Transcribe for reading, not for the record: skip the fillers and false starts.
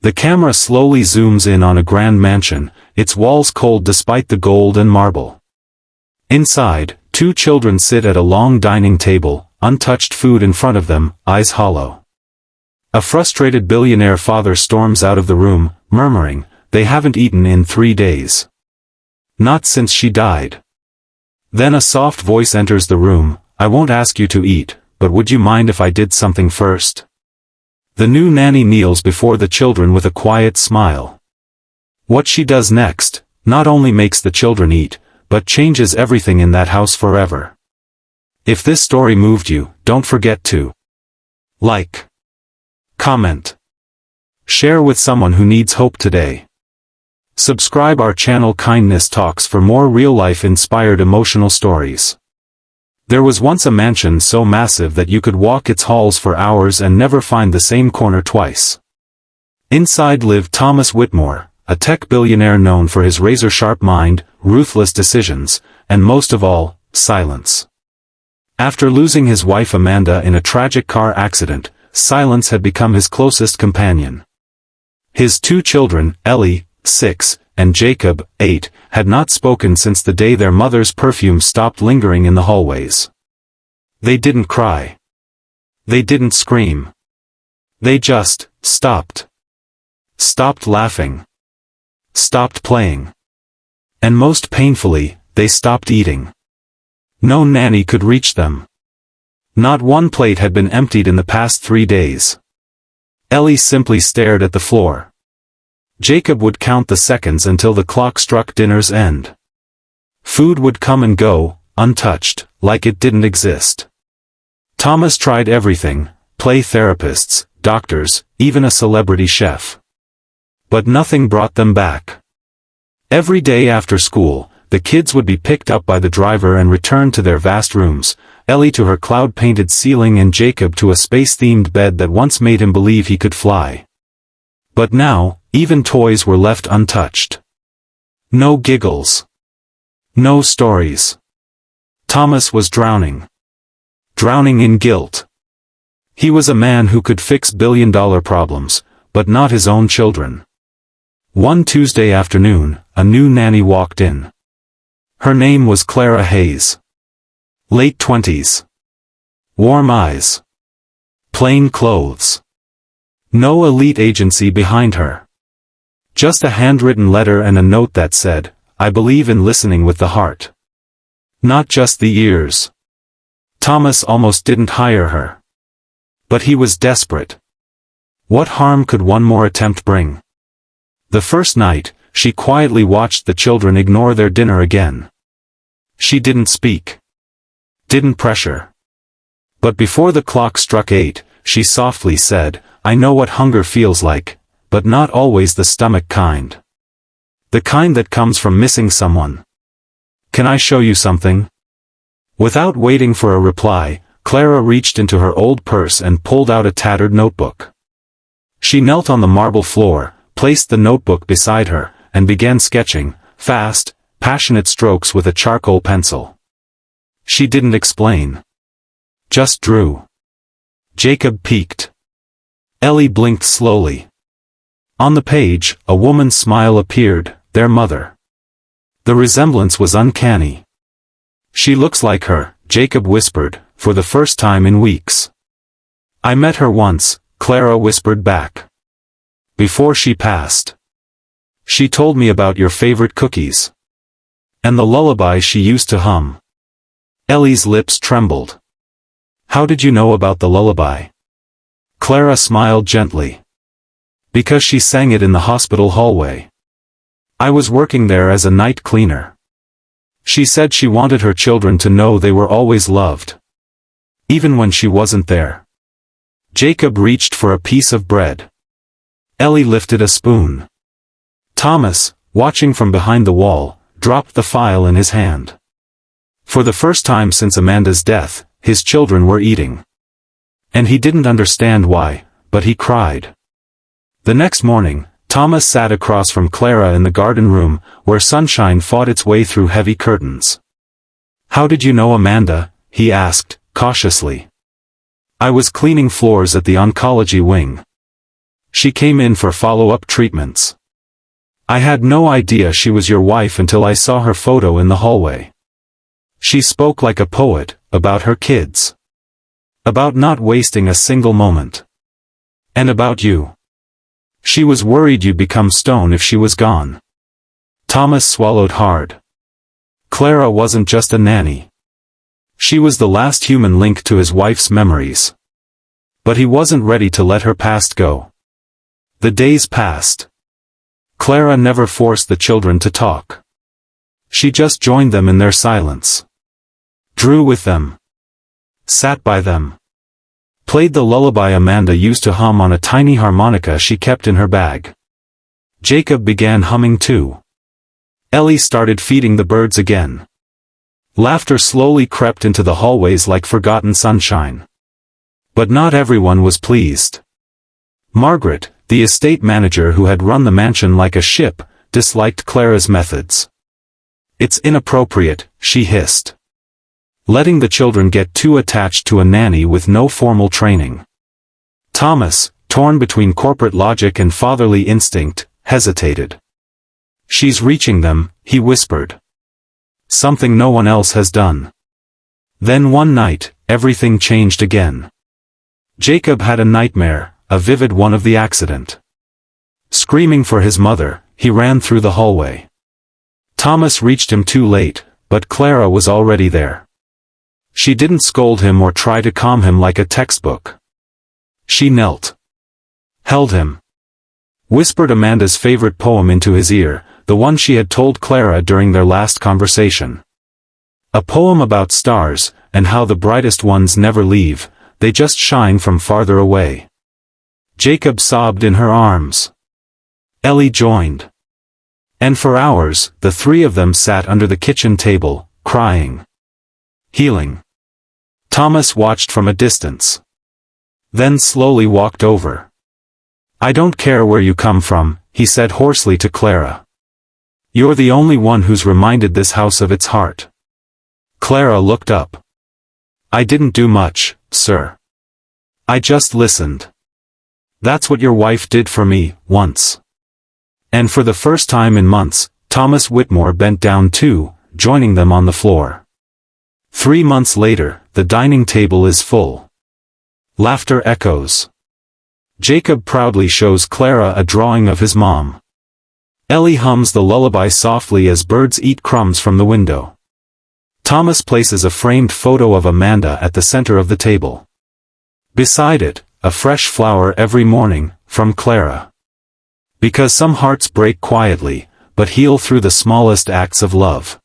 The camera slowly zooms in on a grand mansion, its walls cold despite the gold and marble. Inside, two children sit at a long dining table, untouched food in front of them, eyes hollow. A frustrated billionaire father storms out of the room, murmuring, "They haven't eaten in 3 days. Not since she died." Then a soft voice enters the room, "I won't ask you to eat, but would you mind if I did something first?" The new nanny kneels before the children with a quiet smile. What she does next, not only makes the children eat, but changes everything in that house forever. If this story moved you, don't forget to like, comment, share with someone who needs hope today. Subscribe our channel Kindness Talks for more real-life inspired emotional stories. There was once a mansion so massive that you could walk its halls for hours and never find the same corner twice. Inside lived Thomas Whitmore, a tech billionaire known for his razor-sharp mind, ruthless decisions, and most of all, silence. After losing his wife Amanda in a tragic car accident, silence had become his closest companion. His two children, Ellie, 6, and Jacob, 8, had not spoken since the day their mother's perfume stopped lingering in the hallways. They didn't cry. They didn't scream. They just stopped. Stopped laughing. Stopped playing. And most painfully, they stopped eating. No nanny could reach them. Not one plate had been emptied in the past 3 days. Ellie simply stared at the floor. Jacob would count the seconds until the clock struck dinner's end. Food would come and go, untouched, like it didn't exist. Thomas tried everything, play therapists, doctors, even a celebrity chef. But nothing brought them back. Every day after school, the kids would be picked up by the driver and returned to their vast rooms, Ellie to her cloud-painted ceiling and Jacob to a space-themed bed that once made him believe he could fly. But now, even toys were left untouched. No giggles. No stories. Thomas was drowning. Drowning in guilt. He was a man who could fix billion-dollar problems, but not his own children. One Tuesday afternoon, a new nanny walked in. Her name was Clara Hayes. Late 20s. Warm eyes. Plain clothes. No elite agency behind her. Just a handwritten letter and a note that said, "I believe in listening with the heart. Not just the ears." Thomas almost didn't hire her. But he was desperate. What harm could one more attempt bring? The first night, she quietly watched the children ignore their dinner again. She didn't speak. Didn't pressure. But before the clock struck 8, she softly said, "I know what hunger feels like, but not always the stomach kind. The kind that comes from missing someone. Can I show you something?" Without waiting for a reply, Clara reached into her old purse and pulled out a tattered notebook. She knelt on the marble floor, placed the notebook beside her, and began sketching, fast, passionate strokes with a charcoal pencil. She didn't explain. Just drew. Jacob peeked. Ellie blinked slowly. On the page, a woman's smile appeared, their mother. The resemblance was uncanny. "She looks like her," Jacob whispered, for the first time in weeks. "I met her once," Clara whispered back. "Before she passed. She told me about your favorite cookies. And the lullaby she used to hum." Ellie's lips trembled. "How did you know about the lullaby?" Clara smiled gently. "Because she sang it in the hospital hallway. I was working there as a night cleaner. She said she wanted her children to know they were always loved. Even when she wasn't there." Jacob reached for a piece of bread. Ellie lifted a spoon. Thomas, watching from behind the wall, dropped the file in his hand. For the first time since Amanda's death, his children were eating. And he didn't understand why, but he cried. The next morning, Thomas sat across from Clara in the garden room, where sunshine fought its way through heavy curtains. "How did you know Amanda?" he asked, cautiously. "I was cleaning floors at the oncology wing." She came in for follow-up treatments. I had no idea she was your wife until I saw her photo in the hallway. She spoke like a poet, about her kids. About not wasting a single moment. And about you. She was worried you'd become stone if she was gone. Thomas swallowed hard. Clara wasn't just a nanny. She was the last human link to his wife's memories. But he wasn't ready to let her past go. The days passed. Clara never forced the children to talk. She just joined them in their silence. Drew with them. Sat by them. Played the lullaby Amanda used to hum on a tiny harmonica she kept in her bag. Jacob began humming too. Ellie started feeding the birds again. Laughter slowly crept into the hallways like forgotten sunshine. But not everyone was pleased. Margaret, the estate manager who had run the mansion like a ship, disliked Clara's methods. "It's inappropriate," she hissed. "Letting the children get too attached to a nanny with no formal training." Thomas, torn between corporate logic and fatherly instinct, hesitated. "She's reaching them," he whispered. "Something no one else has done." Then one night, everything changed again. Jacob had a nightmare, a vivid one of the accident. Screaming for his mother, he ran through the hallway. Thomas reached him too late, but Clara was already there. She didn't scold him or try to calm him like a textbook. She knelt. Held him. Whispered Amanda's favorite poem into his ear, the one she had told Clara during their last conversation. A poem about stars, and how the brightest ones never leave, they just shine from farther away. Jacob sobbed in her arms. Ellie joined. And for hours, the three of them sat under the kitchen table, crying. Healing. Thomas watched from a distance. Then slowly walked over. "I don't care where you come from," he said hoarsely to Clara. "You're the only one who's reminded this house of its heart." Clara looked up. "I didn't do much, sir. I just listened. That's what your wife did for me, once." And for the first time in months, Thomas Whitmore bent down too, joining them on the floor. 3 months later, the dining table is full. Laughter echoes. Jacob proudly shows Clara a drawing of his mom. Ellie hums the lullaby softly as birds eat crumbs from the window. Thomas places a framed photo of Amanda at the center of the table. Beside it, a fresh flower every morning, from Clara. Because some hearts break quietly, but heal through the smallest acts of love.